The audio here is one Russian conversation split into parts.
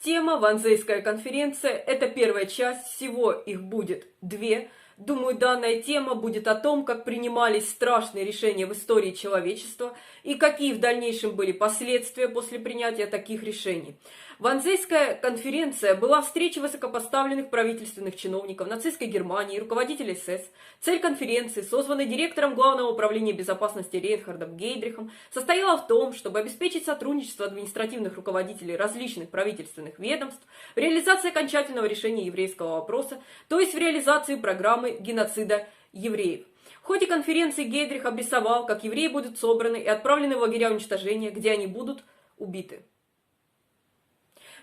Тема «Ванзейская конференция» – это первая часть, всего их будет две. Думаю, данная тема будет о том, как принимались страшные решения в истории человечества и какие в дальнейшем были последствия после принятия таких решений. Ванзейская конференция была встречей высокопоставленных правительственных чиновников нацистской Германии и руководителей СС. Цель конференции, созванной директором Главного управления безопасности Рейнхардом Гейдрихом, состояла в том, чтобы обеспечить сотрудничество административных руководителей различных правительственных ведомств в реализации окончательного решения еврейского вопроса, то есть в реализации программы геноцида евреев. В ходе конференции Гейдрих обрисовал, как евреи будут собраны и отправлены в лагеря уничтожения, где они будут убиты.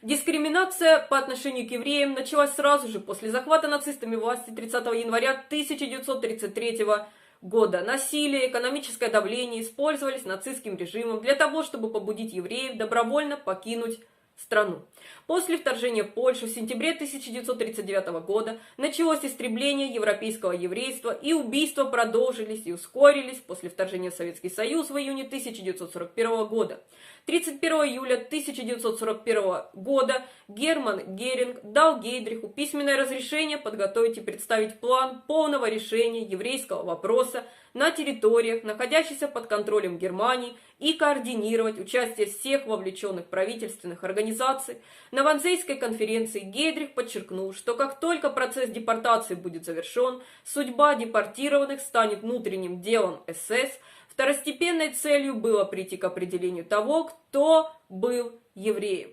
Дискриминация по отношению к евреям началась сразу же после захвата нацистами власти 30 января 1933 года. Насилие, экономическое давление использовались нацистским режимом для того, чтобы побудить евреев добровольно покинуть страну. После вторжения в Польшу в сентябре 1939 года началось истребление европейского еврейства, и убийства продолжились и ускорились после вторжения в Советский Союз в июне 1941 года. 31 июля 1941 года Герман Геринг дал Гейдриху письменное разрешение подготовить и представить план полного решения еврейского вопроса на территориях, находящихся под контролем Германии, и координировать участие всех вовлеченных правительственных организаций. На Ванзейской конференции Гейдрих подчеркнул, что как только процесс депортации будет завершен, судьба депортированных станет внутренним делом СС. Второстепенной целью было прийти к определению того, кто был евреем.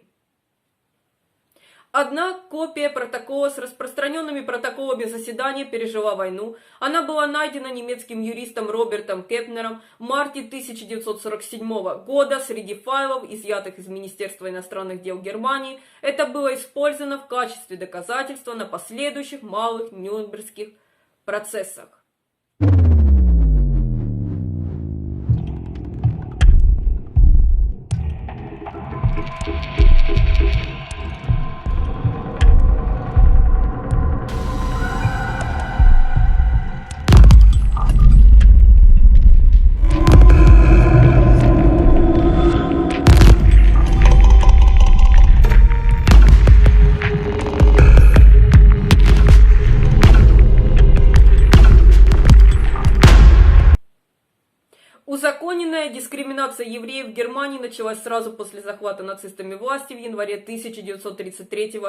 Одна копия протокола с распространенными протоколами заседания пережила войну. Она была найдена немецким юристом Робертом Кепнером в марте 1947 года среди файлов, изъятых из Министерства иностранных дел Германии. Это было использовано в качестве доказательства на последующих малых Нюрнбергских процессах. Узаконенная дискриминация евреев в Германии началась сразу после захвата нацистами власти в январе 1933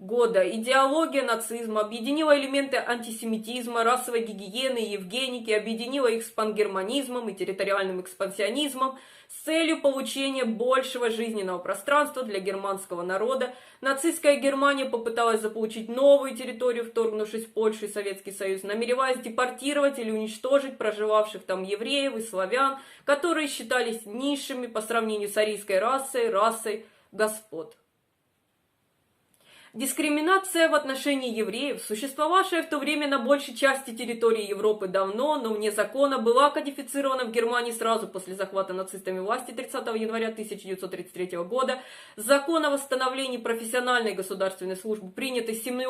года. Идеология нацизма объединила элементы антисемитизма, расовой гигиены и евгеники, объединила их с пангерманизмом и территориальным экспансионизмом с целью получения большего жизненного пространства для германского народа. Нацистская Германия попыталась заполучить новую территорию, вторгнувшись в Польшу и Советский Союз, намереваясь депортировать или уничтожить проживавших там евреев и славян, которые считались низшими по сравнению с арийской расой господ. Дискриминация в отношении евреев, существовавшая в то время на большей части территории Европы давно, но вне закона, была кодифицирована в Германии сразу после захвата нацистами власти 30 января 1933 года. Закон о восстановлении профессиональной государственной службы, принятый 7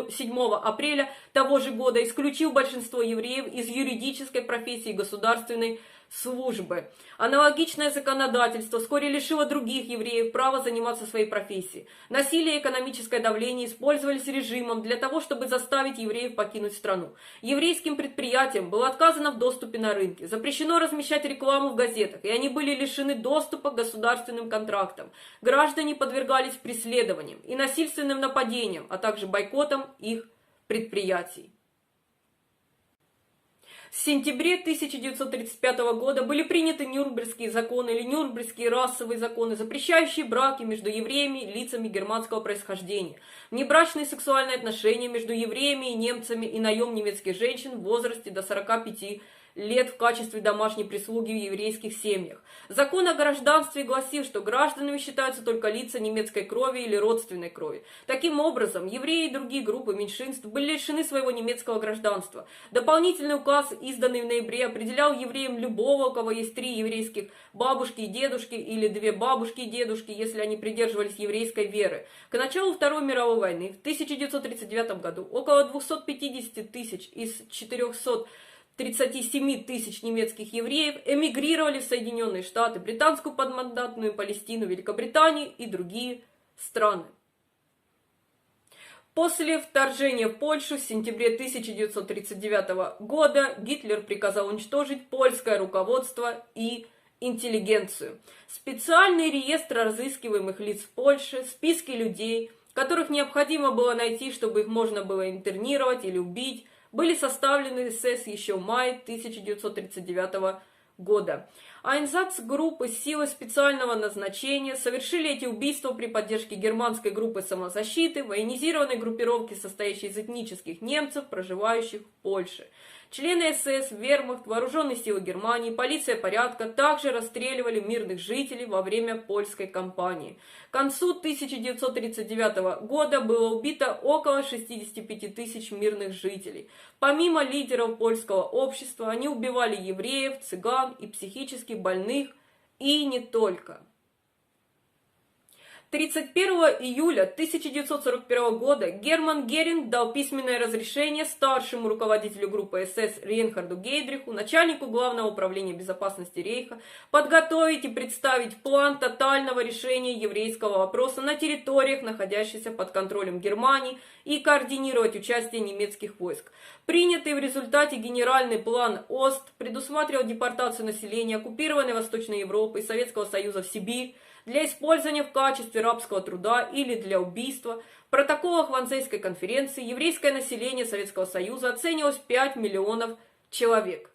апреля того же года, исключил большинство евреев из юридической профессии государственной службы. Аналогичное законодательство вскоре лишило других евреев права заниматься своей профессией. Насилие и экономическое давление использовались режимом для того, чтобы заставить евреев покинуть страну. Еврейским предприятиям было отказано в доступе на рынке, запрещено размещать рекламу в газетах, и они были лишены доступа к государственным контрактам. Граждане подвергались преследованиям и насильственным нападениям, а также бойкотам их предприятий. В сентябре 1935 года были приняты Нюрнбергские законы или Нюрнбергские расовые законы, запрещающие браки между евреями и лицами германского происхождения, внебрачные сексуальные отношения между евреями и немцами и наем немецких женщин в возрасте до 45 лет в качестве домашней прислуги в еврейских семьях. Закон о гражданстве гласил, что гражданами считаются только лица немецкой крови или родственной крови. Таким образом, евреи и другие группы меньшинств были лишены своего немецкого гражданства. Дополнительный указ, изданный в ноябре, определял евреям любого, у кого есть 3 еврейских бабушки и дедушки или 2 бабушки и дедушки, если они придерживались еврейской веры. К началу Второй мировой войны в 1939 году около 250 тысяч из 437 тысяч немецких евреев эмигрировали в Соединенные Штаты, Британскую подмандатную Палестину, Великобританию и другие страны. После вторжения в Польшу в сентябре 1939 года Гитлер приказал уничтожить польское руководство и интеллигенцию. Специальный реестр разыскиваемых лиц в Польше, списки людей, которых необходимо было найти, чтобы их можно было интернировать или убить, были составлены СС еще в мае 1939 года. Айнзац-группы силы специального назначения совершили эти убийства при поддержке германской группы самозащиты, военизированной группировки, состоящей из этнических немцев, проживающих в Польше. Члены СС, Вермахт, вооруженные силы Германии, полиция порядка также расстреливали мирных жителей во время польской кампании. К концу 1939 года было убито около 65 тысяч мирных жителей. Помимо лидеров польского общества, они убивали евреев, цыган и психически больных, и не только. 31 июля 1941 года Герман Геринг дал письменное разрешение старшему руководителю группы СС Рейнхарду Гейдриху, начальнику Главного управления безопасности Рейха, подготовить и представить план тотального решения еврейского вопроса на территориях, находящихся под контролем Германии, и координировать участие немецких войск. Принятый в результате генеральный план ОСТ предусматривал депортацию населения оккупированной Восточной Европы и Советского Союза в Сибирь, для использования в качестве рабского труда или для убийства. В протоколах Ванзейской конференции еврейское население Советского Союза оценивалось 5 миллионов человек.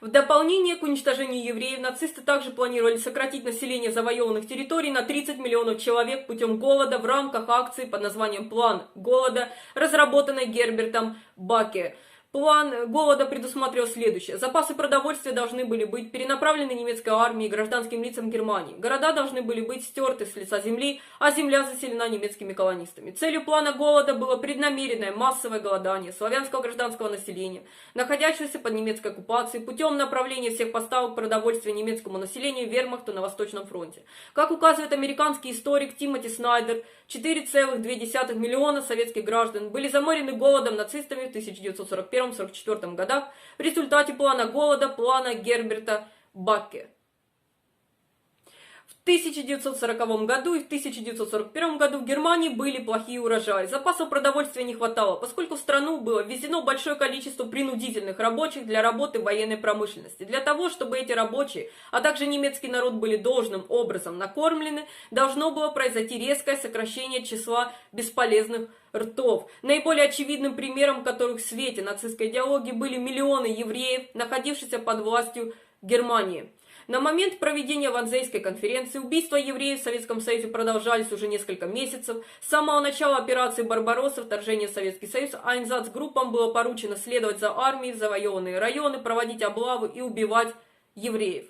В дополнение к уничтожению евреев, нацисты также планировали сократить население завоеванных территорий на 30 миллионов человек путем голода в рамках акции под названием «План голода», разработанной Гербертом Баке. План голода предусматривал следующее. Запасы продовольствия должны были быть перенаправлены немецкой армией и гражданским лицам Германии. Города должны были быть стерты с лица земли, а земля заселена немецкими колонистами. Целью плана голода было преднамеренное массовое голодание славянского гражданского населения, находящегося под немецкой оккупацией, путем направления всех поставок продовольствия немецкому населению Вермахту на Восточном фронте. Как указывает американский историк Тимоти Снайдер, 4,2 миллиона советских граждан были заморены голодом нацистами в 1941-1944 годах в результате плана голода, плана Герберта Бакке. В 1940 году и в 1941 году в Германии были плохие урожаи. Запасов продовольствия не хватало, поскольку в страну было ввезено большое количество принудительных рабочих для работы в военной промышленности. Для того, чтобы эти рабочие, а также немецкий народ были должным образом накормлены, должно было произойти резкое сокращение числа бесполезных ртов. Наиболее очевидным примером которых в свете нацистской идеологии были миллионы евреев, находившихся под властью Германии. На момент проведения Ванзейской конференции убийства евреев в Советском Союзе продолжались уже несколько месяцев. С самого начала операции «Барбаросса» вторжения в Советский Союз Айнзац-группам было поручено следовать за армией в завоеванные районы, проводить облавы и убивать евреев.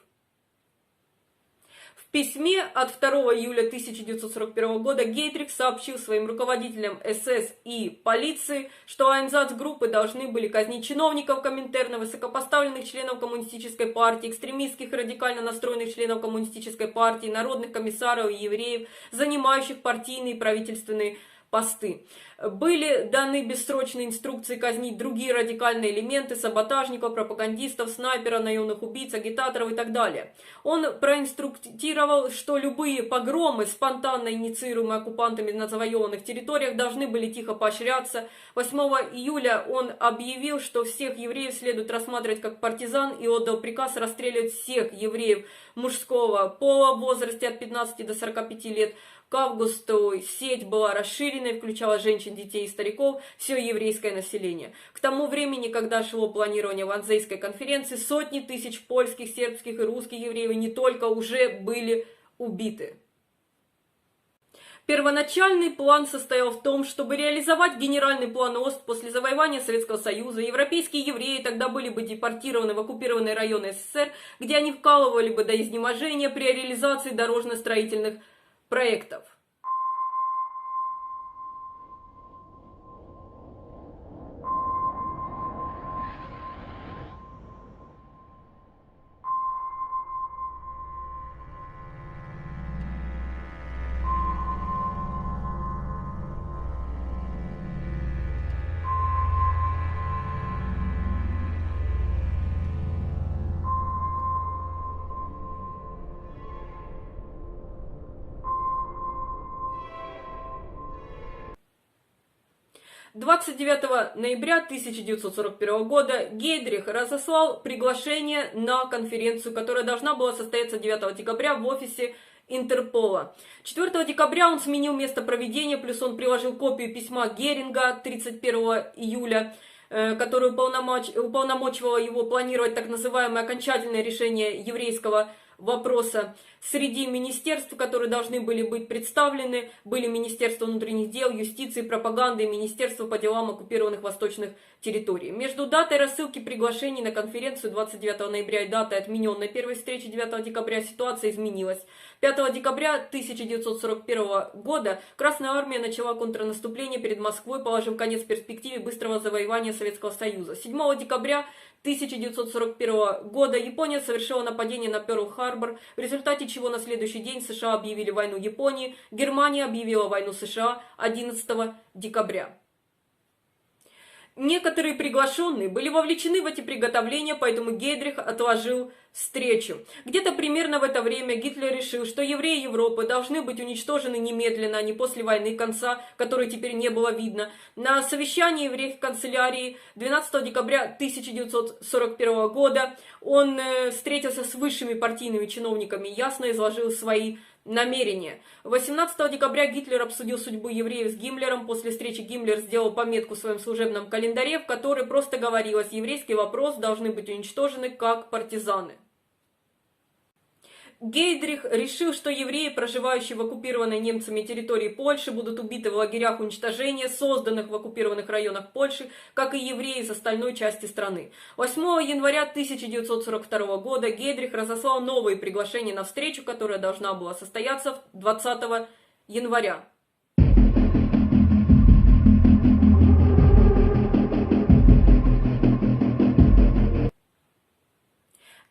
В письме от 2 июля 1941 года Гейдрих сообщил своим руководителям СС и полиции, что Айнзац-группы должны были казнить чиновников Коминтерна, высокопоставленных членов Коммунистической партии, экстремистских и радикально настроенных членов Коммунистической партии, народных комиссаров и евреев, занимающих партийные и правительственные посты. Были даны бессрочные инструкции казнить другие радикальные элементы, саботажников, пропагандистов, снайперов, наемных убийц, агитаторов и так далее. Он проинструктировал, что любые погромы, спонтанно инициируемые оккупантами на завоеванных территориях, должны были тихо поощряться. 8 июля он объявил, что всех евреев следует рассматривать как партизан, и отдал приказ расстреливать всех евреев мужского пола в возрасте от 15 до 45 лет. К августу сеть была расширена и включала женщин, детей и стариков, все еврейское население. К тому времени, когда шло планирование Ванзейской конференции, сотни тысяч польских, сербских и русских евреев не только уже были убиты. Первоначальный план состоял в том, чтобы реализовать генеральный план ОСТ после завоевания Советского Союза. Европейские евреи тогда были бы депортированы в оккупированные районы СССР, где они вкалывали бы до изнеможения при реализации дорожно-строительных проектов. 29 ноября 1941 года Гейдрих разослал приглашение на конференцию, которая должна была состояться 9 декабря в офисе Интерпола. 4 декабря он сменил место проведения, плюс он приложил копию письма Геринга 31 июля, которое уполномочивало его планировать так называемое окончательное решение еврейского вопроса. Среди министерств, которые должны были быть представлены, были Министерство внутренних дел, юстиции, пропаганды и Министерство по делам оккупированных восточных территорий. Между датой рассылки приглашений на конференцию 29 ноября и датой отмененной первой встречи 9 декабря ситуация изменилась. 5 декабря 1941 года Красная Армия начала контрнаступление перед Москвой, положив конец перспективе быстрого завоевания Советского Союза. 7 декабря 1941 года Япония совершила нападение на Пёрл-Харбор, в результате чего на следующий день США объявили войну Японии, Германия объявила войну США 11 декабря. Некоторые приглашенные были вовлечены в эти приготовления, поэтому Гейдрих отложил встречу. Где-то примерно в это время Гитлер решил, что евреи Европы должны быть уничтожены немедленно, а не после войны конца, которой теперь не было видно. На совещании евреев канцелярии 12 декабря 1941 года он встретился с высшими партийными чиновниками и ясно изложил свои намерения. 18 декабря Гитлер обсудил судьбу евреев с Гиммлером. После встречи Гиммлер сделал пометку в своем служебном календаре, в которой просто говорилось: еврейский вопрос должны быть уничтожены как партизаны. Гейдрих решил, что евреи, проживающие в оккупированной немцами территории Польши, будут убиты в лагерях уничтожения, созданных в оккупированных районах Польши, как и евреи из остальной части страны. 8 января 1942 года Гейдрих разослал новые приглашения на встречу, которая должна была состояться 20 января.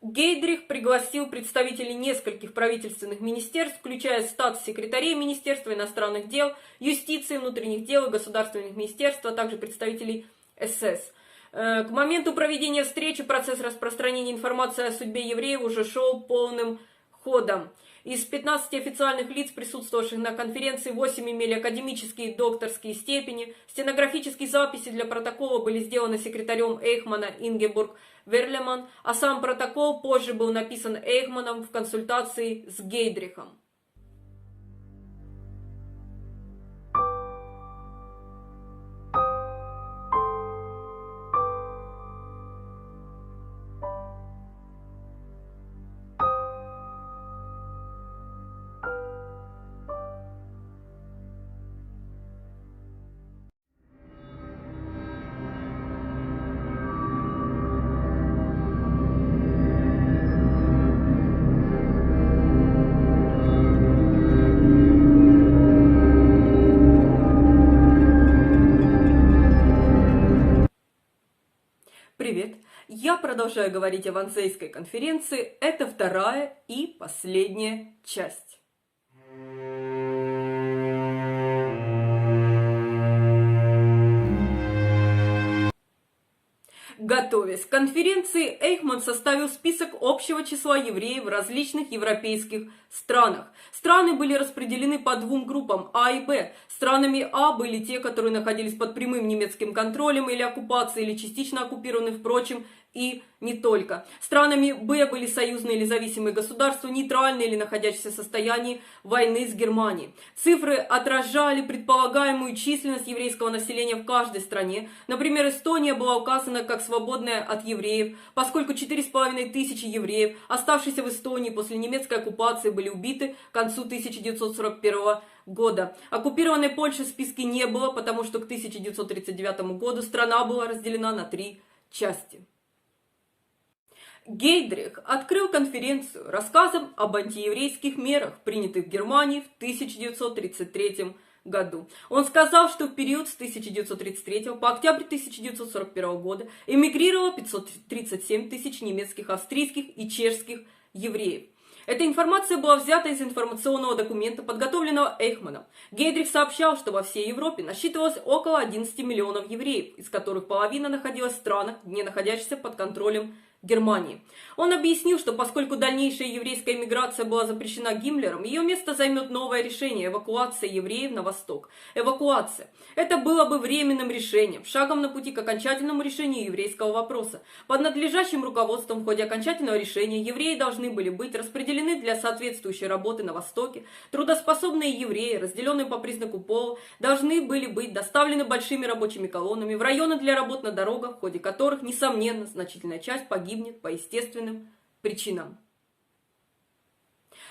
Гейдрих пригласил представителей нескольких правительственных министерств, включая статс-секретарей Министерства иностранных дел, юстиции, внутренних дел и государственных министерств, а также представителей СС. К моменту проведения встречи процесс распространения информации о судьбе евреев уже шел полным ходом. Из 15 официальных лиц, присутствовавших на конференции, 8 имели академические и докторские степени. Стенографические записи для протокола были сделаны секретарем Эйхмана Ингеборг Верлеман, а сам протокол позже был написан Эйхманом в консультации с Гейдрихом. Привет! Я продолжаю говорить о Ванзейской конференции. Это вторая и последняя часть. Готовясь к конференции, Эйхман составил список общего числа евреев в различных европейских странах. Страны были распределены по двум группам А и Б. Странами А были те, которые находились под прямым немецким контролем или оккупацией, или частично оккупированы, впрочем, и не только. Странами Б были союзные или зависимые государства, нейтральные или находящиеся в состоянии войны с Германией. Цифры отражали предполагаемую численность еврейского населения в каждой стране. Например, Эстония была указана как свободная от евреев, поскольку 4500 евреев, оставшиеся в Эстонии после немецкой оккупации, были убиты к концу 1941 года. Оккупированной Польши в списке не было, потому что к 1939 году страна была разделена на 3 части. Гейдрих открыл конференцию рассказом об антиеврейских мерах, принятых в Германии в 1933 году. Он сказал, что в период с 1933 по октябрь 1941 года эмигрировало 537 тысяч немецких, австрийских и чешских евреев. Эта информация была взята из информационного документа, подготовленного Эйхманом. Гейдрих сообщал, что во всей Европе насчитывалось около 11 миллионов евреев, из которых половина находилась в странах, не находящихся под контролем Германии. Он объяснил, что поскольку дальнейшая еврейская эмиграция была запрещена Гиммлером, ее место займет новое решение – эвакуация евреев на восток. Эвакуация. Это было бы временным решением, шагом на пути к окончательному решению еврейского вопроса. Под надлежащим руководством в ходе окончательного решения евреи должны были быть распределены для соответствующей работы на Востоке. Трудоспособные евреи, разделенные по признаку пола, должны были быть доставлены большими рабочими колоннами в районы для работ на дорогах, в ходе которых, несомненно, значительная часть погибнет по естественным причинам.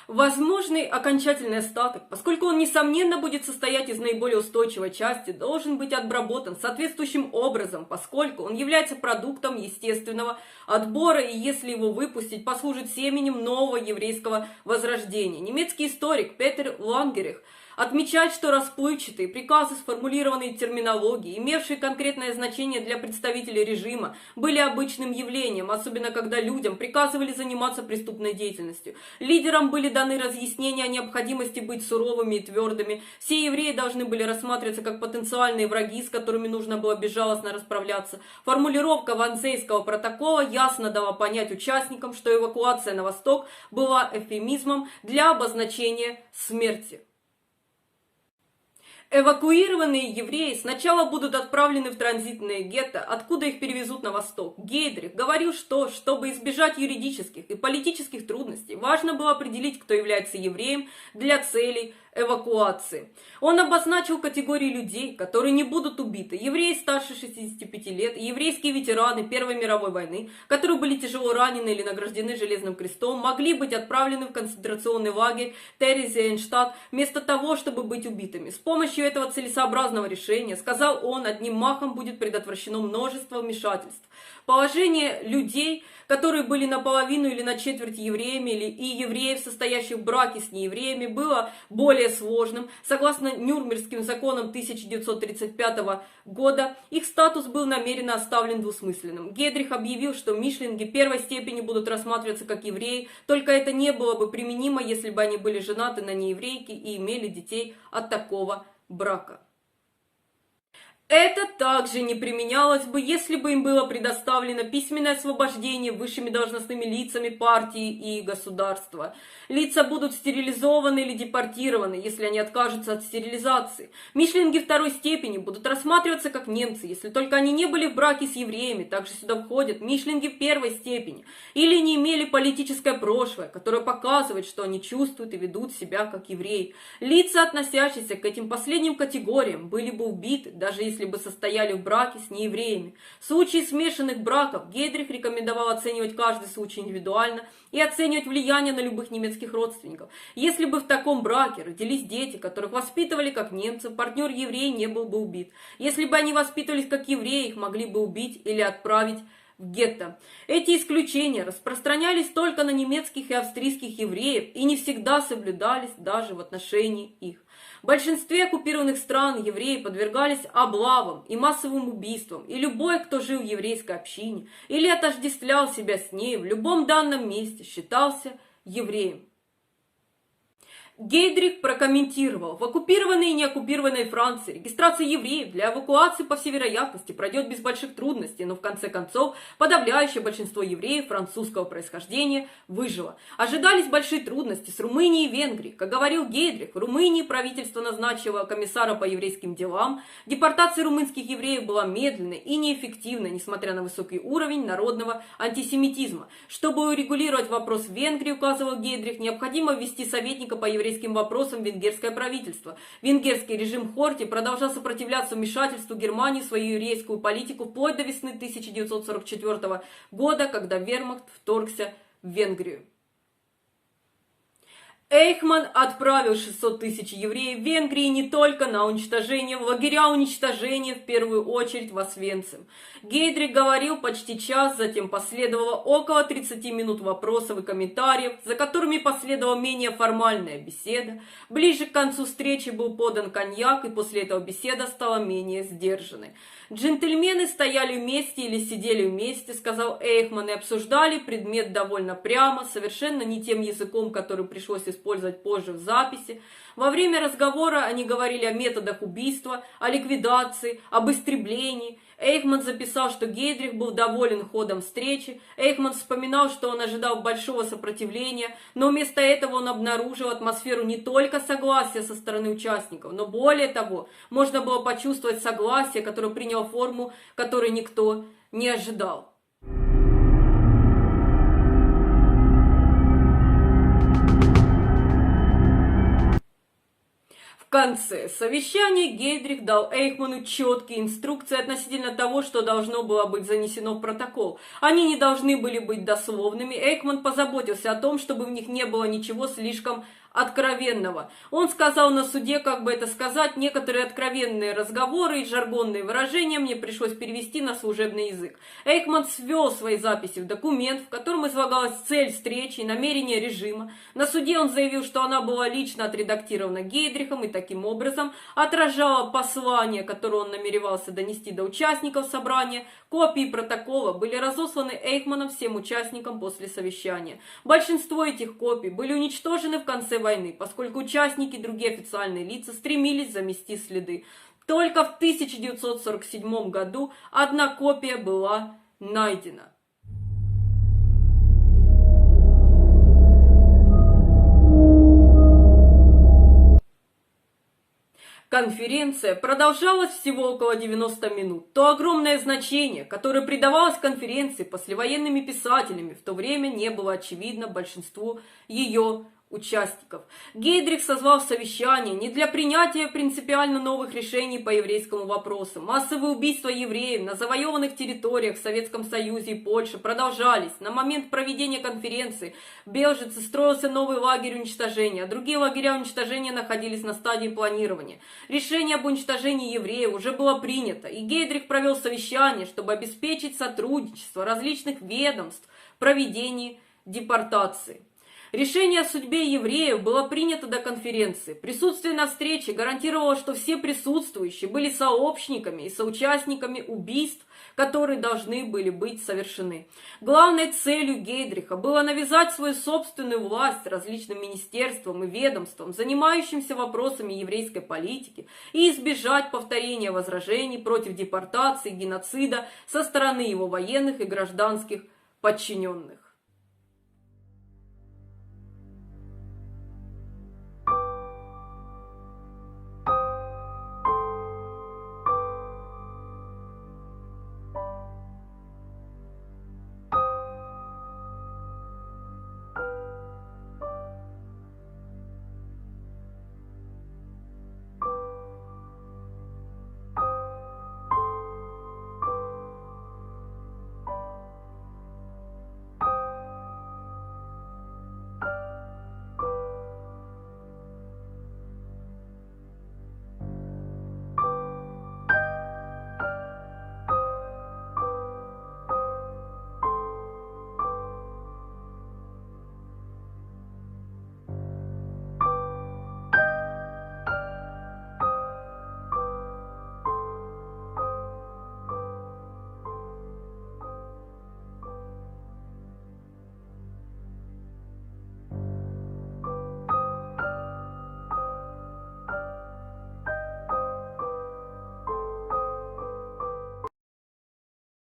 Возможный окончательный остаток, поскольку он, несомненно, будет состоять из наиболее устойчивой части, должен быть обработан соответствующим образом, поскольку он является продуктом естественного отбора, и если его выпустить, послужит семенем нового еврейского возрождения. Немецкий историк Петер Лангерих отмечает, что расплывчатые приказы, сформулированные терминологией, имевшие конкретное значение для представителей режима, были обычным явлением, особенно когда людям приказывали заниматься преступной деятельностью. Лидерам были даны разъяснения о необходимости быть суровыми и твердыми. Все евреи должны были рассматриваться как потенциальные враги, с которыми нужно было безжалостно расправляться. Формулировка Ванзейского протокола ясно дала понять участникам, что эвакуация на восток была эвфемизмом для обозначения смерти. Эвакуированные евреи сначала будут отправлены в транзитные гетто, откуда их перевезут на восток. Гейдрих говорил, что, чтобы избежать юридических и политических трудностей, важно было определить, кто является евреем для целей эвакуации. Он обозначил категории людей, которые не будут убиты: евреи старше 65 лет, еврейские ветераны Первой мировой войны, которые были тяжело ранены или награждены Железным крестом, могли быть отправлены в концентрационный лагерь Терезиенштадт вместо того, чтобы быть убитыми. С помощью этого целесообразного решения, сказал он, одним махом будет предотвращено множество вмешательств. Положение людей, которые были наполовину или на четверть евреями, и евреев, состоящих в браке с неевреями, было более сложным. Согласно Нюрнбергским законам 1935 года, их статус был намеренно оставлен двусмысленным. Гейдрих объявил, что мишлинги первой степени будут рассматриваться как евреи, только это не было бы применимо, если бы они были женаты на нееврейке и имели детей от такого брака. Это также не применялось бы, если бы им было предоставлено письменное освобождение высшими должностными лицами партии и государства. Лица будут стерилизованы или депортированы, если они откажутся от стерилизации. Мишлинги второй степени будут рассматриваться как немцы, если только они не были в браке с евреями. Также сюда входят мишлинги первой степени или не имели политическое прошлое, которое показывает, что они чувствуют и ведут себя как евреи. Лица, относящиеся к этим последним категориям, были бы убиты, даже если бы состояли в браке с неевреями. В случае смешанных браков Гейдрих рекомендовал оценивать каждый случай индивидуально и оценивать влияние на любых немецких родственников. Если бы в таком браке родились дети, которых воспитывали как немцев, партнер еврей не был бы убит. Если бы они воспитывались как евреи, их могли бы убить или отправить в гетто. Эти исключения распространялись только на немецких и австрийских евреев и не всегда соблюдались даже в отношении их. В большинстве оккупированных стран евреи подвергались облавам и массовым убийствам, и любой, кто жил в еврейской общине или отождествлял себя с ней в любом данном месте, считался евреем. Гейдрих прокомментировал: в оккупированной и неоккупированной Франции регистрация евреев для эвакуации, по всей вероятности, пройдет без больших трудностей, но в конце концов подавляющее большинство евреев французского происхождения выжило. Ожидались большие трудности с Румынией и Венгрией. Как говорил Гейдрих, в Румынии правительство назначило комиссара по еврейским делам. Депортация румынских евреев была медленной и неэффективной, несмотря на высокий уровень народного антисемитизма. Чтобы урегулировать вопрос в Венгрии, указывал Гейдрих, необходимо ввести советника по еврейским вопросам в венгерское правительство. Венгерский режим Хорти продолжал сопротивляться вмешательству Германии в свою еврейскую политику вплоть до весны 1944 года, когда вермахт вторгся в Венгрию. Эйхман отправил 600 тысяч евреев в Венгрии не только на уничтожение, в лагеря уничтожения, в первую очередь в Освенцим. Гейдрих говорил почти час, затем последовало около 30 минут вопросов и комментариев, за которыми последовала менее формальная беседа. Ближе к концу встречи был подан коньяк, и после этого беседа стала менее сдержанной. Джентльмены стояли вместе или сидели вместе, сказал Эйхман, и обсуждали предмет довольно прямо, совершенно не тем языком, который пришлось использовать позже в записи. Во время разговора они говорили о методах убийства, о ликвидации, об истреблении. Эйхман записал, что Гейдрих был доволен ходом встречи. Эйхман вспоминал, что он ожидал большого сопротивления, но вместо этого он обнаружил атмосферу не только согласия со стороны участников, но более того, можно было почувствовать согласие, которое приняло форму, которой никто не ожидал. В конце совещания Гейдрих дал Эйхману четкие инструкции относительно того, что должно было быть занесено в протокол. Они не должны были быть дословными. Эйхман позаботился о том, чтобы в них не было ничего слишком откровенного. Он сказал на суде, как бы это сказать, некоторые откровенные разговоры и жаргонные выражения мне пришлось перевести на служебный язык. Эйхман свел свои записи в документ, в котором излагалась цель встречи и намерение режима. На суде он заявил, что она была лично отредактирована Гейдрихом и таким образом отражала послание, которое он намеревался донести до участников собрания. Копии протокола были разосланы Эйхманом всем участникам после совещания. Большинство этих копий были уничтожены в конце войны, поскольку участники и другие официальные лица стремились замести следы. Только в 1947 году одна копия была найдена. Конференция продолжалась всего около 90 минут. То огромное значение, которое придавалось конференции послевоенными писателями, в то время не было очевидно большинству ее участников. Гейдрих созвал совещание не для принятия принципиально новых решений по еврейскому вопросу. Массовые убийства евреев на завоеванных территориях в Советском Союзе и Польше продолжались. На момент проведения конференции в Белжице строился новый лагерь уничтожения, а другие лагеря уничтожения находились на стадии планирования. Решение об уничтожении евреев уже было принято, и Гейдрих провел совещание, чтобы обеспечить сотрудничество различных ведомств в проведении депортации. Решение о судьбе евреев было принято до конференции. Присутствие на встрече гарантировало, что все присутствующие были сообщниками и соучастниками убийств, которые должны были быть совершены. Главной целью Гейдриха было навязать свою собственную власть различным министерствам и ведомствам, занимающимся вопросами еврейской политики, и избежать повторения возражений против депортации и геноцида со стороны его военных и гражданских подчиненных.